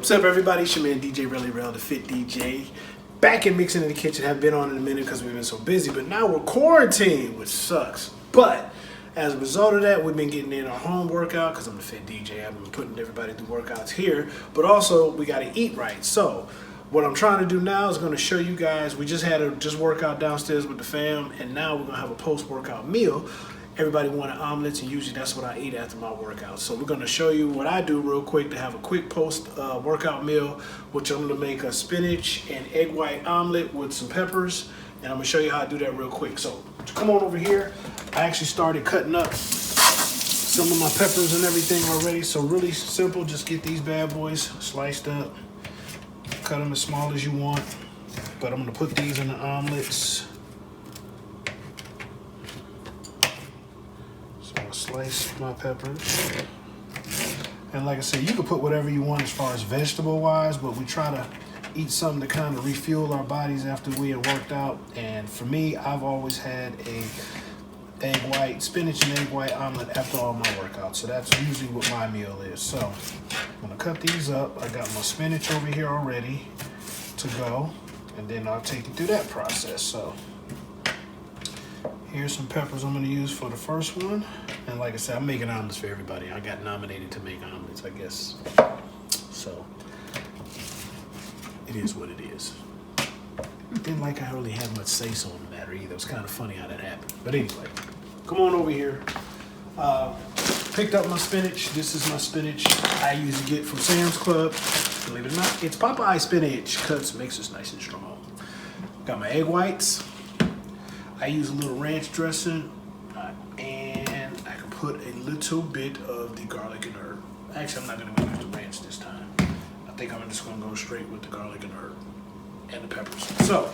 What's up, everybody? It's your man DJ Really Real, the Fit DJ. Back in Mixing in the Kitchen. Haven't been on in a minute because we've been so busy, but now we're quarantined, which sucks. But as a result of that, we've been getting in our home workout because I'm the Fit DJ. I've been putting everybody through workouts here, but also we got to eat right. So what I'm trying to do now is going to show you guys. We just had a workout downstairs with the fam, and now we're going to have a post-workout meal. Everybody wanted omelets, and usually that's what I eat after my workout. So we're going to show you what I do real quick to have a quick post-workout meal, which I'm going to make a spinach and egg white omelet with some peppers, and I'm going to show you how I do that real quick. So come on over here. I actually started cutting up some of my peppers and everything already. So really simple. Just get these bad boys sliced up. Cut them as small as you want. But I'm going to put these in the omelets. Slice my peppers, and like I said, you can put whatever you want as far as vegetable wise, but we try to eat something to kind of refuel our bodies after we have worked out. And for me, I've always had a spinach and egg white omelet after all my workouts, so that's usually what my meal is. So I'm gonna cut these up. I got my spinach over here already to go, and then I'll take you through that process. So here's some peppers I'm going to use for the first one. And like I said, I'm making omelets for everybody. I got nominated to make omelets, I guess. So it is what it is. Didn't like I really had much say-so on the matter either. It was kind of funny how that happened. But anyway, come on over here. Picked up my spinach. This is my spinach I usually get from Sam's Club. Believe it or not, it's Popeye spinach. Cuts, makes us nice and strong. Got my egg whites. I use a little ranch dressing, and I can put a little bit of the garlic and herb. Actually, I'm not going to use the ranch this time. I think I'm just going to go straight with the garlic and herb and the peppers. So,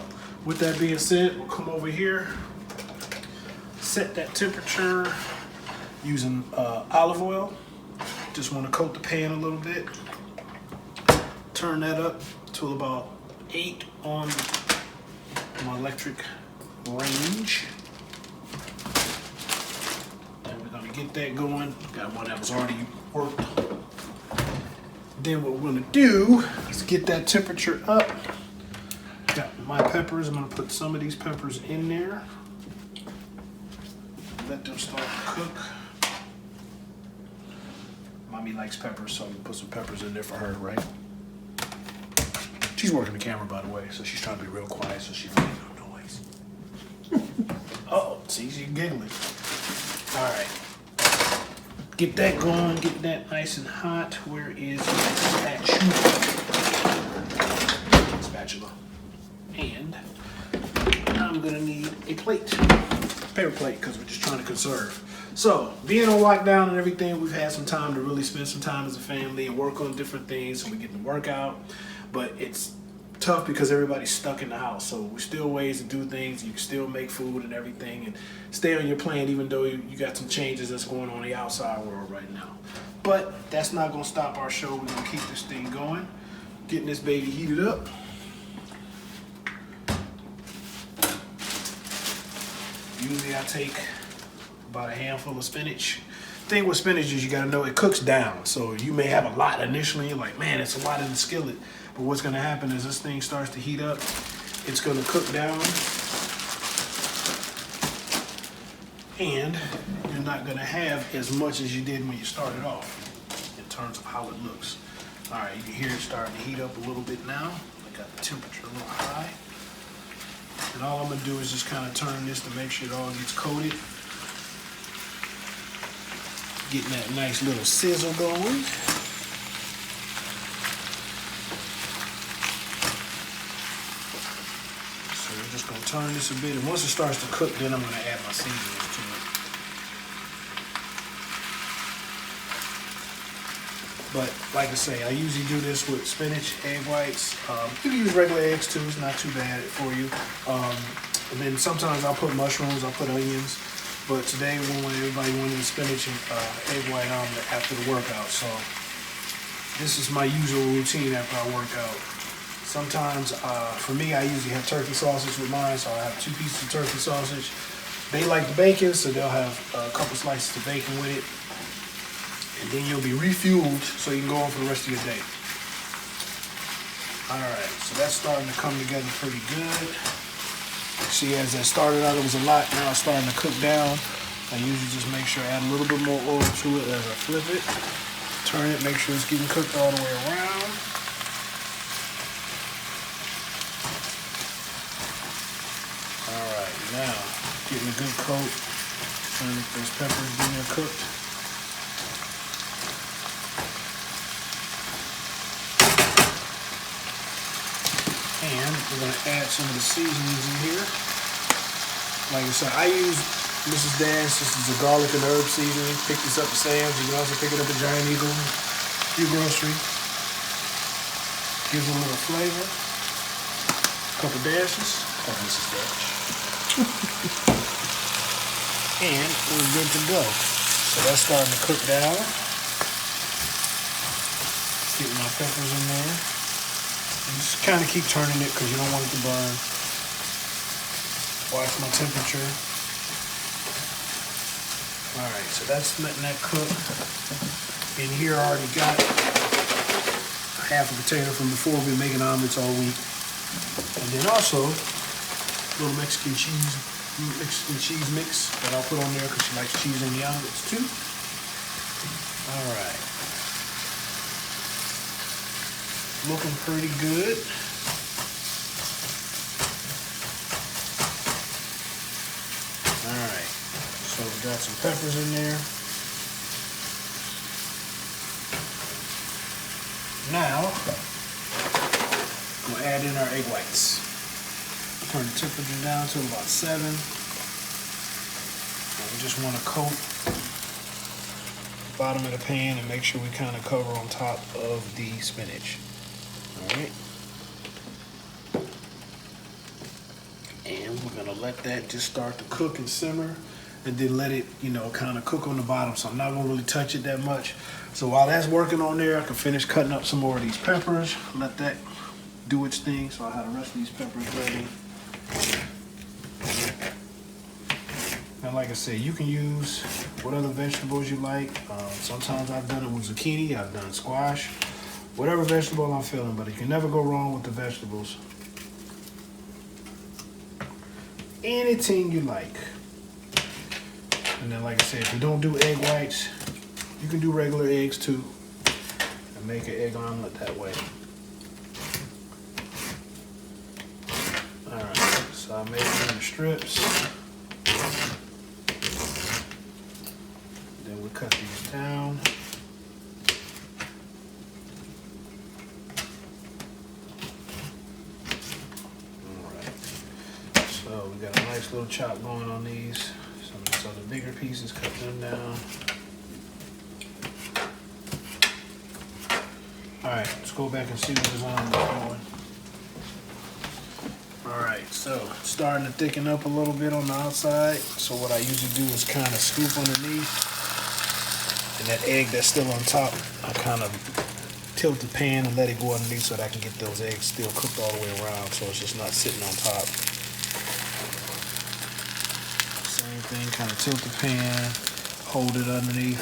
with that being said, we'll come over here, set that temperature using olive oil. Just want to coat the pan a little bit. Turn that up to about 8 on my electric range, and we're going to get that going. Got one that was already worked. Then what we're going to do is get that temperature up. Got my peppers. I'm going to put some of these peppers in there. Let them start to cook. Mommy likes peppers, so I'm going to put some peppers in there for her, right? She's working the camera, by the way, so she's trying to be real quiet so she can make no noise. Uh-oh, see, she's giggling. All right. Get that going, get that nice and hot. Where is my spatula? And I'm gonna need a plate, paper plate, because we're just trying to conserve. So, being on lockdown and everything, we've had some time to really spend some time as a family and work on different things, so we get to work out. But it's tough because everybody's stuck in the house, so there's still ways to do things. You can still make food and everything and stay on your plan, even though you got some changes that's going on in the outside world right now. But that's not going to stop our show. We're going to keep this thing going, getting this baby heated up. Usually I take about a handful of spinach. The thing with spinach is you got to know it cooks down, so you may have a lot initially. You're like, man, it's a lot in the skillet. But what's going to happen is this thing starts to heat up. It's going to cook down. And you're not going to have as much as you did when you started off in terms of how it looks. All right, you can hear it starting to heat up a little bit now. I got the temperature a little high. And all I'm going to do is just kind of turn this to make sure it all gets coated. Getting that nice little sizzle going. Just gonna turn this a bit, and once it starts to cook, then I'm gonna add my seasonings to it. But like I say, I usually do this with spinach, egg whites. You can use regular eggs too; it's not too bad for you. And then sometimes I'll put mushrooms, I'll put onions. But today everybody wanted the spinach and egg white omelet after the workout. So this is my usual routine after I work out. Sometimes, for me, I usually have turkey sausage with mine, so I have 2 pieces of turkey sausage. They like the bacon, so they'll have a couple slices of bacon with it. And then you'll be refueled so you can go on for the rest of your day. Alright, so that's starting to come together pretty good. See, as that started out, it was a lot. Now it's starting to cook down. I usually just make sure I add a little bit more oil to it as I flip it. Turn it, make sure it's getting cooked all the way around. Alright, now getting a good coat. Trying to get those peppers being cooked. And we're going to add some of the seasonings in here. Like I said, I use Mrs. Dan's. This is a garlic and herb seasoning. Pick this up at Sam's. You can also pick it up at Giant Eagle, your grocery. Gives it a little flavor. A couple dashes of Mrs. Dash. And we're good to go. So that's starting to cook down. Getting my peppers in there. And just kind of keep turning it because you don't want it to burn. Watch my temperature. Alright, so that's letting that cook. In here I already got half a potato from before. We've been making omelets all week. And then also, a little Mexican cheese mix that I'll put on there because she likes cheese in the omelets too. Alright. Looking pretty good. Alright, so we got some peppers in there. Now, we'll add in our egg whites. Turn the temperature down to about 7. And we just want to coat the bottom of the pan and make sure we kind of cover on top of the spinach. Alright. And we're gonna let that just start to cook and simmer and then let it, kind of cook on the bottom. So I'm not gonna really touch it that much. So while that's working on there, I can finish cutting up some more of these peppers, let that do its thing. So I have the rest of these peppers ready. And like I said, you can use what other vegetables you like. Sometimes I've done it with zucchini, I've done squash. Whatever vegetable I'm feeling, but you can never go wrong with the vegetables. Anything you like. And then like I said, if you don't do egg whites, you can do regular eggs too. And make an egg omelet that way. Alright, so I made it in the strips. Then we cut these down. So we got a nice little chop going on these. Some of these other bigger pieces, cut them down. Alright, let's go back and see what this omelet is doing. Alright, so it's starting to thicken up a little bit on the outside. So what I usually do is kind of scoop underneath. And that egg that's still on top, I kind of tilt the pan and let it go underneath so that I can get those eggs still cooked all the way around so it's just not sitting on top. Same thing, kind of tilt the pan, hold it underneath,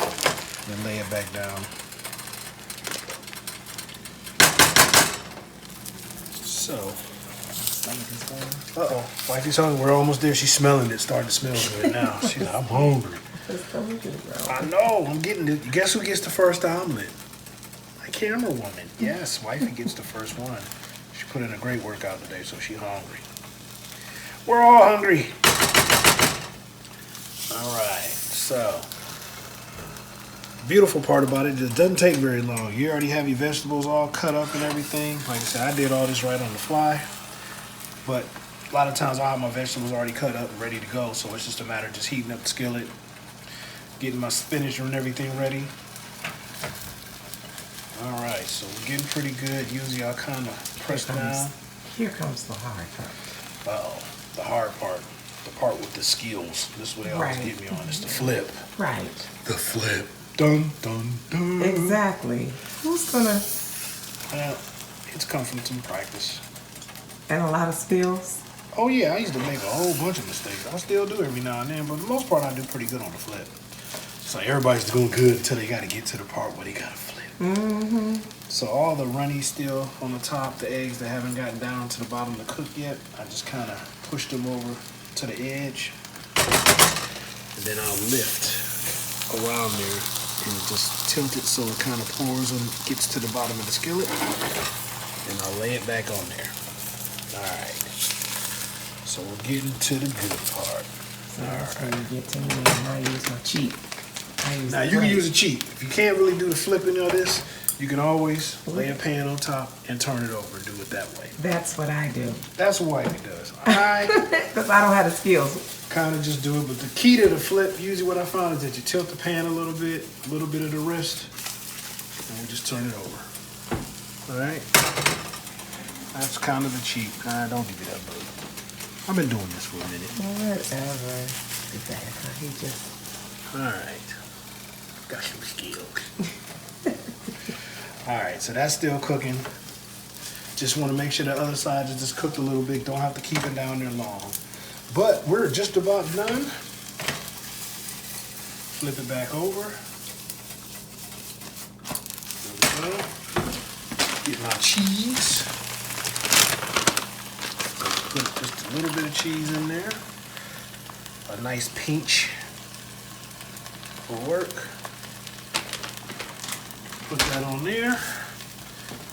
then lay it back down. So, uh-oh, wifey's hungry. We're almost there. She's smelling it, starting to smell good now. She's like, I'm hungry. I know, I'm getting it. Guess who gets the first omelet? My camera woman. Yes, wifey gets the first one. She put in a great workout today, so she's hungry. We're all hungry. All right, so beautiful part about it, it doesn't take very long. You already have your vegetables all cut up and everything. Like I said, I did all this right on the fly, but a lot of times I have my vegetables already cut up and ready to go, so it's just a matter of just heating up the skillet, getting my spinach and everything ready. All right, so we're getting pretty good. Usually I'll kind of press down. Here comes the hard part. Uh-oh, the hard part. The part with the skills. This is what they always get me on. It's the flip. Right. The flip. Dun, dun, dun. Exactly. Who's gonna? Well, it's come from some practice. And a lot of spills? Oh yeah, I used to make a whole bunch of mistakes. I still do every now and then, but for the most part I do pretty good on the flip. It's like everybody's doing good until they gotta get to the part where they gotta flip. So all the runny still on the top, the eggs that haven't gotten down to the bottom to cook yet, I just kind of push them over to the edge. And then I'll lift around there and just tilt it so it kind of pours and gets to the bottom of the skillet. And I'll lay it back on there. All right. So we're getting to the good part. So that's when you get to me and I use my cheat. Now you can use a cheat. If you can't really do the flipping of this, you can always lay a pan on top and turn it over and do it that way. That's what I do. That's what Whitey does. I Because I don't have the skills. kind of just do it, but the key to the flip, usually what I found is that you tilt the pan a little bit of the wrist, and we just turn it over. All right? That's kind of the cheat. Don't give me that bird. I've been doing this for a minute. Whatever. He just... All right. Got some skills. All right, so that's still cooking. Just want to make sure the other side is just cooked a little bit. Don't have to keep it down there long. But we're just about done. Flip it back over. There we go. Get my cheese. Put just a little bit of cheese in there. A nice pinch will work. Put that on there.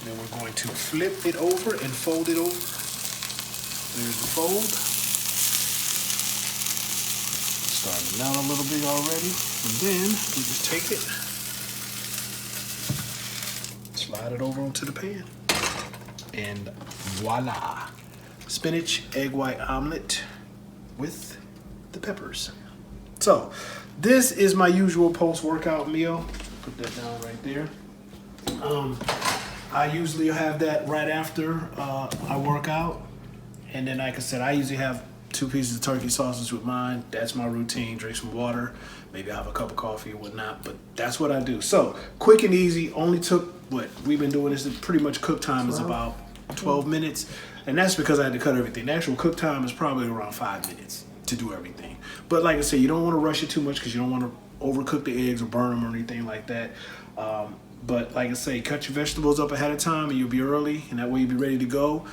Then we're going to flip it over and fold it over. There's the fold. Starting to melt a little bit already. And then we just take it, slide it over onto the pan. And voila. Spinach egg white omelet with the peppers. So this is my usual post-workout meal. Put that down right there. I usually have that right after I work out. And then, like I said, I usually have 2 pieces of turkey sausage with mine. That's my routine. Drink some water. Maybe I have a cup of coffee or whatnot. But that's what I do. So quick and easy. Only took, we've been doing this, pretty much cook time is about 12 minutes. And that's because I had to cut everything. The actual cook time is probably around 5 minutes to do everything. But like I said, you don't want to rush it too much because you don't want to overcook the eggs or burn them or anything like that. But like I say, cut your vegetables up ahead of time and you'll be early, and that way you'll be ready to go.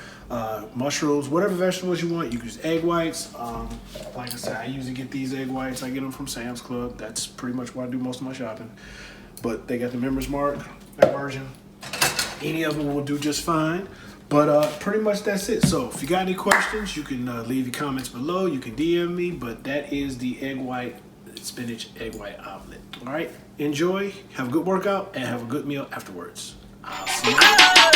Mushrooms, whatever vegetables you want. You can use egg whites. Like I said, I usually get these egg whites. I get them from Sam's Club. That's pretty much where I do most of my shopping. But they got the Members Mark, that version. Any of them will do just fine. But pretty much that's it. So if you got any questions, you can leave your comments below. You can DM me. But that is the egg white, spinach egg white omelet. All right, enjoy, have a good workout, and have a good meal afterwards. I'll see you.